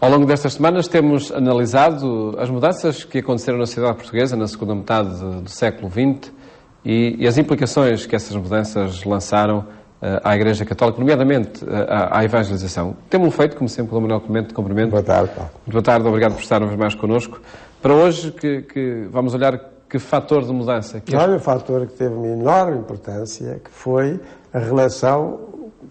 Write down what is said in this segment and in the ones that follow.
Ao longo destas semanas temos analisado as mudanças que aconteceram na sociedade portuguesa na segunda metade do século XX e as implicações que essas mudanças lançaram à Igreja Católica, nomeadamente à evangelização. Temos-lo feito, como sempre, pelo Manuel Clemente, cumprimento. Boa tarde, Paulo. Muito boa tarde, obrigado por estar uma vez mais connosco. Para hoje, que vamos olhar que fator de mudança... Olha, um fator que teve uma enorme importância, que foi a relação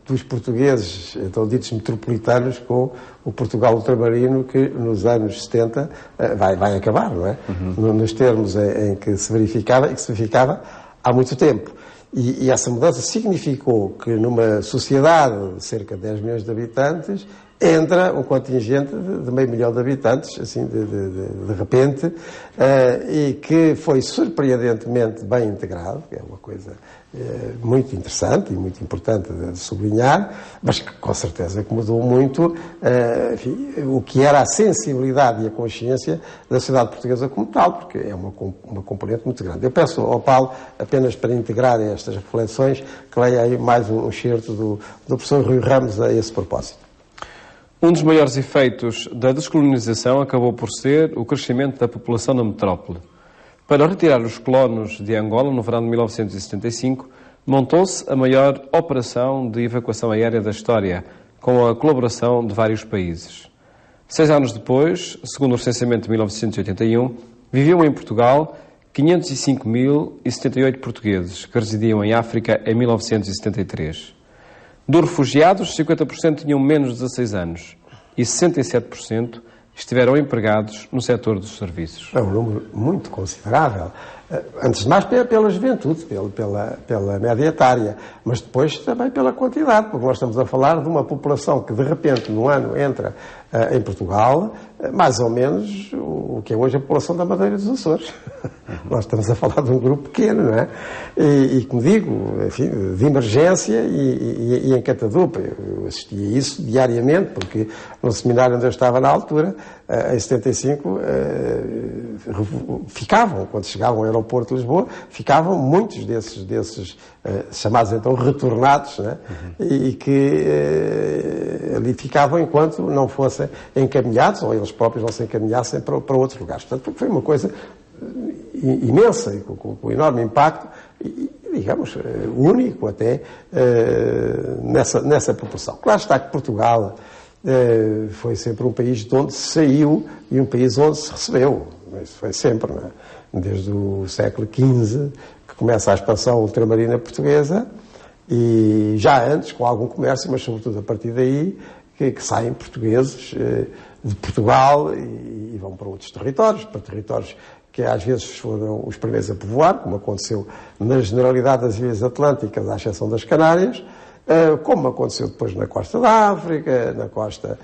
dos portugueses, então ditos metropolitanos, com o Portugal ultramarino, que nos anos 70 vai acabar, não é? Nos termos em que se verificava, e que se verificava há muito tempo. E essa mudança significou que numa sociedade de cerca de 10 milhões de habitantes entra um contingente de meio milhão de habitantes, assim, de repente, e que foi surpreendentemente bem integrado, que é uma coisa muito interessante e muito importante de sublinhar, mas que com certeza que mudou muito enfim, o que era a sensibilidade e a consciência da sociedade portuguesa como tal, porque é uma componente muito grande. Eu peço ao Paulo, apenas para integrar estas reflexões, que leia aí mais um excerto do professor Rui Ramos a esse propósito. Um dos maiores efeitos da descolonização acabou por ser o crescimento da população na metrópole. Para retirar os colonos de Angola, no verão de 1975, montou-se a maior operação de evacuação aérea da história, com a colaboração de vários países. 6 anos depois, segundo o recenseamento de 1981, viviam em Portugal 505.078 portugueses, que residiam em África em 1973. Dos refugiados, 50% tinham menos de 16 anos e 67% estiveram empregados no setor dos serviços. É um número muito considerável. Antes de mais pela juventude, pela média etária, mas depois também pela quantidade, porque nós estamos a falar de uma população que de repente no ano entra em Portugal, mais ou menos o que é hoje a população da Madeira dos Açores. Nós estamos a falar de um grupo pequeno, não é? E como digo, enfim, de emergência e encantador. Eu assistia a isso diariamente, porque no seminário onde eu estava na altura, em 75, ficavam, quando chegavam ao aeroporto de Lisboa, ficavam muitos desses chamados então retornados, né? E que ali ficavam enquanto não fossem encaminhados, ou eles próprios não se encaminhassem para outros lugares. Portanto, foi uma coisa imensa e com enorme impacto e, digamos, único até nessa proporção. Claro está que Portugal foi sempre um país de onde se saiu e um país onde se recebeu. Isso foi sempre, não é? Desde o século XV, que começa a expansão ultramarina portuguesa, e já antes, com algum comércio, mas sobretudo a partir daí, que saem portugueses de Portugal e vão para outros territórios, para territórios que às vezes foram os primeiros a povoar, como aconteceu na generalidade das ilhas atlânticas, à exceção das Canárias, como aconteceu depois na costa da África, na costa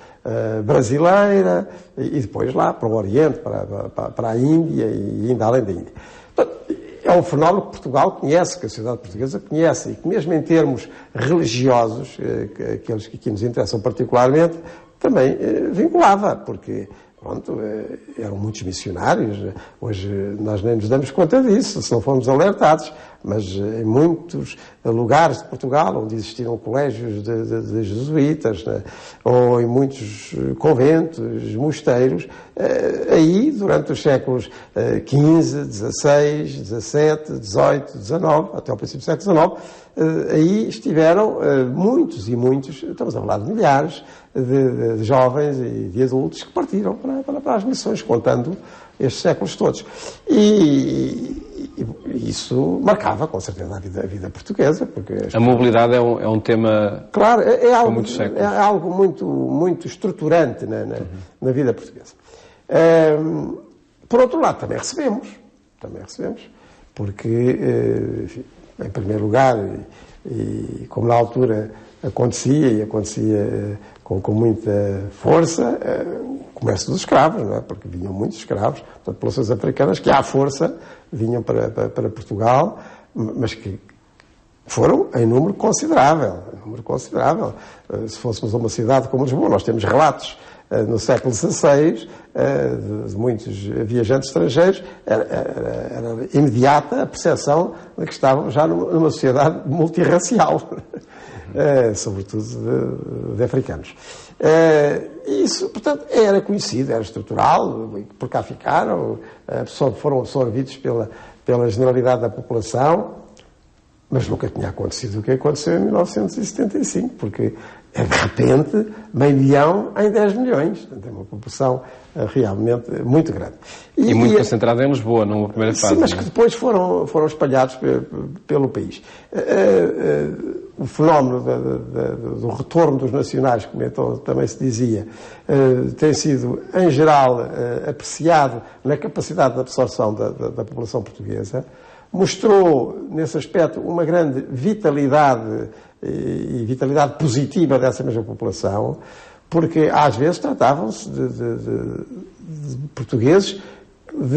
brasileira, e depois lá para o Oriente, para a Índia e ainda além da Índia. Portanto, é um fenómeno que Portugal conhece, que a sociedade portuguesa conhece, e que mesmo em termos religiosos, aqueles que aqui nos interessam particularmente, também vinculava, porque pronto, eram muitos missionários. Hoje nós nem nos damos conta disso, se não formos alertados, mas em muitos lugares de Portugal, onde existiram colégios de jesuítas, né, ou em muitos conventos, mosteiros, aí durante os séculos XV, XVI, XVII, XVIII, XIX, até ao princípio do século XIX, aí estiveram muitos e muitos, estamos a falar de milhares, de jovens e de adultos que partiram para as missões, contando estes séculos todos. E isso marcava, com certeza, a vida portuguesa. Porque a mobilidade é um tema, claro, com muitos séculos. É algo muito estruturante na vida portuguesa. Por outro lado, também recebemos, porque, enfim, em primeiro lugar, e como na altura acontecia com muita força, o comércio dos escravos, não é? Porque vinham muitos escravos, portanto, populações africanas que à força vinham para Portugal, mas que foram em número considerável. Se fôssemos a uma cidade como Lisboa, nós temos relatos no século XVI de muitos viajantes estrangeiros, era imediata a percepção de que estávamos já numa sociedade multirracial. sobretudo de africanos. Isso, portanto, era conhecido, era estrutural, por cá ficaram, foram absorvidos pela generalidade da população, mas nunca tinha acontecido o que aconteceu em 1975, porque é de repente meio milhão em 10 milhões. Portanto, é uma população realmente muito grande. E muito concentrada em Lisboa, numa primeira fase. Sim, mas que depois foram espalhados pelo país. O fenómeno do retorno dos nacionais, como então também se dizia, tem sido, em geral, apreciado na capacidade de absorção da população portuguesa. Mostrou, nesse aspecto, uma grande vitalidade e vitalidade positiva dessa mesma população, porque às vezes tratavam-se de portugueses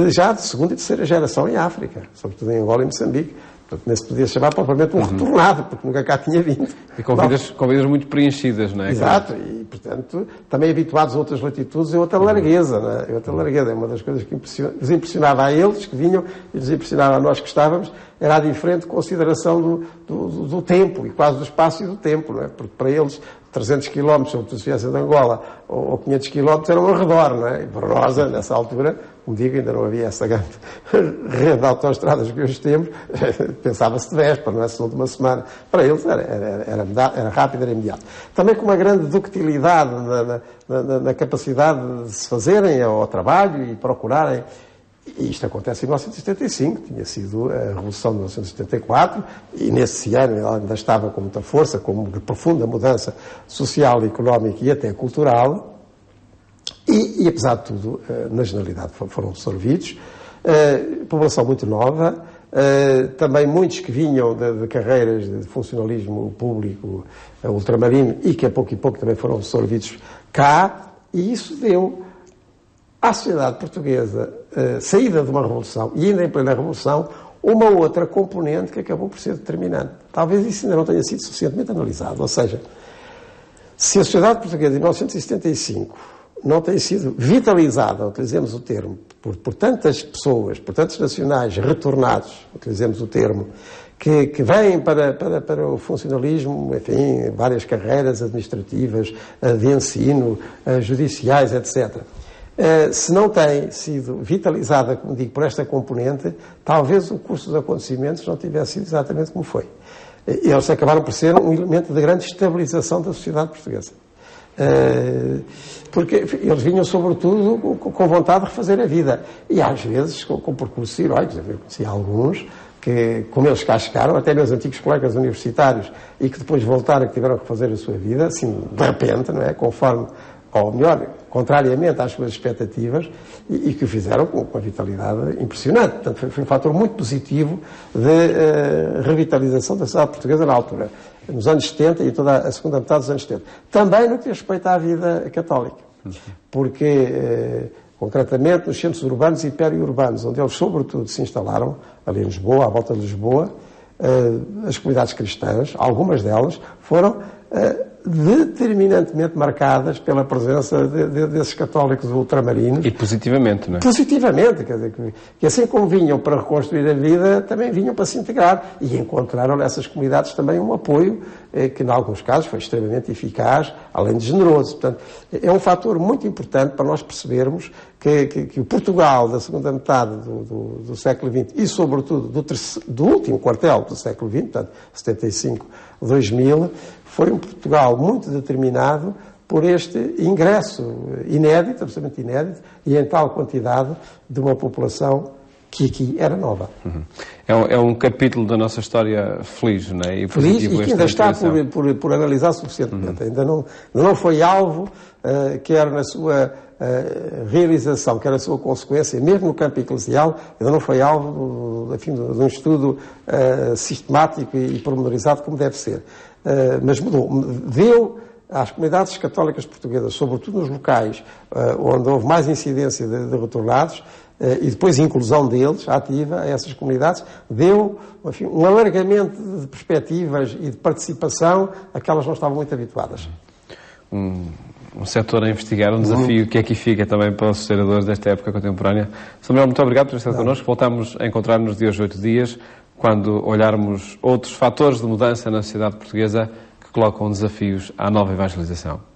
já de segunda e terceira geração em África, sobretudo em Angola e Moçambique. Portanto, nem se podia chamar propriamente um retornado, porque nunca cá tinha vindo. E com vidas muito preenchidas, não é? Exato, e portanto, também habituados a outras latitudes e outra largueza, não é? Outra largueza. É uma das coisas que nos impressionava a eles, que vinham, e nos impressionava a nós que estávamos, era a diferente consideração do tempo, e quase do espaço e do tempo, não é? Porque para eles, 300 km, sobretudo se viessem de Angola, ou 500 km, eram ao redor, não é? E para nós, nessa altura, como digo, ainda não havia essa grande rede de autoestradas que hoje temos, pensava-se de véspera, não é? Só de uma semana. Para eles era rápido, era imediato. Também com uma grande ductilidade na capacidade de se fazerem ao trabalho e procurarem. E isto acontece em 1975, tinha sido a Revolução de 1974, e nesse ano ela ainda estava com muita força, com uma profunda mudança social, económica e até cultural. E apesar de tudo, na generalidade foram absorvidos. População muito nova, também muitos que vinham de carreiras de funcionalismo público ultramarino e que a pouco e pouco também foram absorvidos cá, e isso deu à sociedade portuguesa, saída de uma revolução, e ainda em plena revolução, uma outra componente que acabou por ser determinante. Talvez isso ainda não tenha sido suficientemente analisado. Ou seja, se a sociedade portuguesa de 1975 não tem sido vitalizada, utilizemos o termo, por tantas pessoas, por tantos nacionais retornados, utilizemos o termo, que vêm para o funcionalismo, enfim, várias carreiras administrativas, de ensino, judiciais, etc. Se não tem sido vitalizada, como digo, por esta componente, talvez o curso dos acontecimentos não tivesse sido exatamente como foi. Eles acabaram por ser um elemento de grande estabilização da sociedade portuguesa. Porque eles vinham, sobretudo, com vontade de refazer a vida. E, às vezes, com percursos heróicos. Eu conheci alguns que, como eles cá chegaram, até meus antigos colegas universitários, e que depois voltaram, que tiveram que refazer a sua vida, assim, de repente, não é? Conforme, ou melhor, contrariamente às suas expectativas, e que o fizeram com uma vitalidade impressionante. Portanto, foi um fator muito positivo de revitalização da sociedade portuguesa na altura, nos anos 70 e toda a segunda metade dos anos 70. Também no que diz respeito à vida católica, porque, concretamente, nos centros urbanos e periurbanos, onde eles, sobretudo, se instalaram, ali em Lisboa, à volta de Lisboa, as comunidades cristãs, algumas delas, foram determinantemente marcadas pela presença desses católicos ultramarinos. E positivamente, não é? Positivamente, quer dizer, que assim como vinham para reconstruir a vida, também vinham para se integrar. E encontraram nessas comunidades também um apoio que, em alguns casos, foi extremamente eficaz, além de generoso. Portanto, é um fator muito importante para nós percebermos que o Portugal da segunda metade do século XX e, sobretudo, do último quartel do século XX, portanto, 75-2000, foi um Portugal muito determinado por este ingresso inédito, absolutamente inédito, e em tal quantidade de uma população que aqui era nova. É um capítulo da nossa história feliz, não é? Feliz e que ainda está por analisar suficientemente. Ainda não foi alvo, quer na sua realização, quer na sua consequência, mesmo no campo eclesial, ainda não foi alvo de um estudo sistemático e pormenorizado como deve ser. Mas mudou. Deu às comunidades católicas portuguesas, sobretudo nos locais onde houve mais incidência de retornados, e depois a inclusão deles, ativa, a essas comunidades, deu, enfim, um alargamento de perspectivas e de participação a que elas não estavam muito habituadas. Um setor a investigar, um desafio que aqui fica também para os historiadores desta época contemporânea. Samuel, muito obrigado por estar connosco. Voltamos a encontrar-nos de hoje 8 dias, quando olharmos outros fatores de mudança na sociedade portuguesa que colocam desafios à nova evangelização.